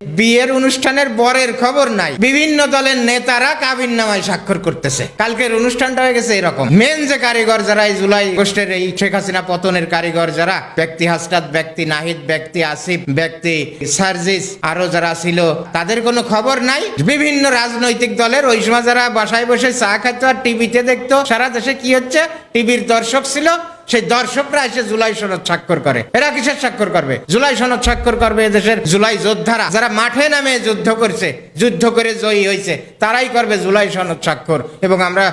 বিয়ের অনুষ্ঠানের বরের খবর নাই, বিভিন্ন দলের নেতারা কাবিননামায় স্বাক্ষর করতেছে। কালকের অনুষ্ঠানটা হয়ে গেছে এরকম। মেন যে কারিগর যারা এই জুলাই আগস্টের এই শেখ হাসিনা পতনের কারিগর যারা, ব্যক্তি হাসনাত, ব্যক্তি নাহিদ, ব্যক্তি আসিফ, ব্যক্তি সার্জিস, আরো যারা ছিল, তাদের কোনো খবর নাই। বিভিন্ন রাজনৈতিক দলের ওই সময় যারা বাসায় বসে চা খাইতো আর টিভিতে দেখতো সারা দেশে কি হচ্ছে, টিভির দর্শক ছিল, সেই দর্শকরা এসে জুলাই সনদ স্বাক্ষর করে। এরা কিসের স্বাক্ষর করবে? জুলাই সনদ স্বাক্ষর করবে এদেশের জুলাই যোদ্ধারা, যারা মাঠে নামে যুদ্ধ করছে, যুদ্ধ করে জয়ী হয়েছে, তারাই করবে জুলাই সনদ স্বাক্ষর, এবং আমরা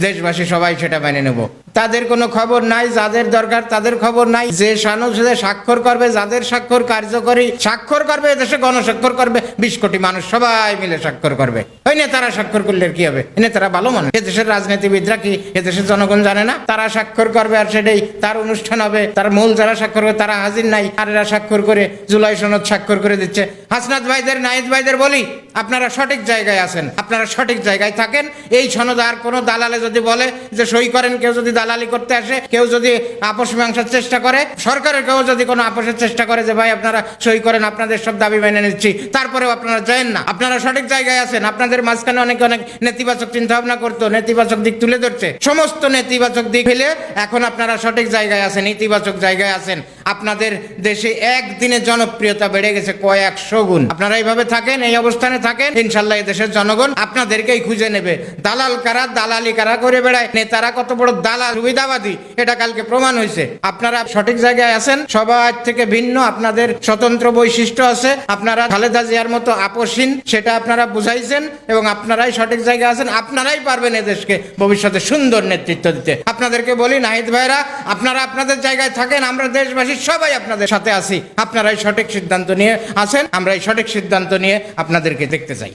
দেশবাসী সবাই সেটা মেনে নেব। তাদের কোনো খবর নাই, যাদের দরকার তাদের খবর নাই। যে সনদে স্বাক্ষর করবে, যাদের স্বাক্ষর কার্যকরী, স্বাক্ষর করবে এদেশে গণস্বাক্ষর করবে 20 কোটি মানুষ, সবাই মিলে স্বাক্ষর করবে। ওই নেতারা স্বাক্ষর করলে কি হবে? নেতারা ভালো মানুষ, এদেশের রাজনীতিবিদরা কি এদেশের জনগণ জানে না? তারা স্বাক্ষর করবে আর সেটাই তার অনুষ্ঠান হবে। তার মূল যারা স্বাক্ষর করে তারা হাজির নাই, আর এরা স্বাক্ষর করে জুলাই সনদ স্বাক্ষর করে দিচ্ছে। হাসনাত ভাইদের, নাহিদ ভাইদের বলি, আপনারা সঠিক জায়গায় আছেন, আপনারা সঠিক জায়গায় থাকেন। এই সনদ আর কোনো দালালে যদি বলে যে সই করেন, কেউ যদি দালালি করতে আসে, কেউ যদি আপোষ মীমাংসার চেষ্টা করে, সরকারের কেউ যদি কোনো আপোষের চেষ্টা করে যে ভাই আপনারা সই করেন, আপনাদের সব দাবি মেনে নিচ্ছি, তারপরেও আপনারা যায়েন না। আপনারা সঠিক জায়গায় আছেন। আপনাদের মাঝখানে অনেক নেতিবাচক চিন্তা ভাবনা করতো, নেতিবাচক দিক তুলে ধরছে, সমস্ত নেতিবাচক দিক ফেলে এখন আপনারা সঠিক জায়গায় আছেন, ইতিবাচক জায়গায় আছেন। আপনাদের দেশে একদিনে জনপ্রিয়তা বেড়ে গেছে কয়েকশো গুণ। আপনারা এইভাবে থাকেন, এই অবস্থানে থাকেন, ইনশাল্লাহ এই দেশের জনগণ আপনাদেরকেই খুঁজে নেবে। দালাল কারা, দালালি কারা করে বেড়ায়, নেতারা কত বড় দালাল, সুবিধাবাদী, এটা কালকে প্রমাণ হয়েছে। আপনারা সঠিক জায়গায় আছেন, সবার থেকে ভিন্ন, আপনাদের স্বতন্ত্র বৈশিষ্ট্য আছে। আপনারা খালেদা জিয়ার মতো আপোষহীন, সেটা আপনারা বুঝাইছেন, এবং আপনারাই সঠিক জায়গায় আছেন। আপনারাই পারবেন এদেশকে ভবিষ্যতে সুন্দর নেতৃত্ব দিতে। আপনাদেরকে বলি, নাহিদ ভাইরা, আপনারা আপনাদের জায়গায় থাকেন, আমরা দেশবাসী সবাই আপনাদের সাথে আছি। আপনারাই সঠিক সিদ্ধান্ত নিয়ে আছেন, আমরা এই সঠিক সিদ্ধান্ত নিয়ে আপনাদেরকে দেখতে চাই।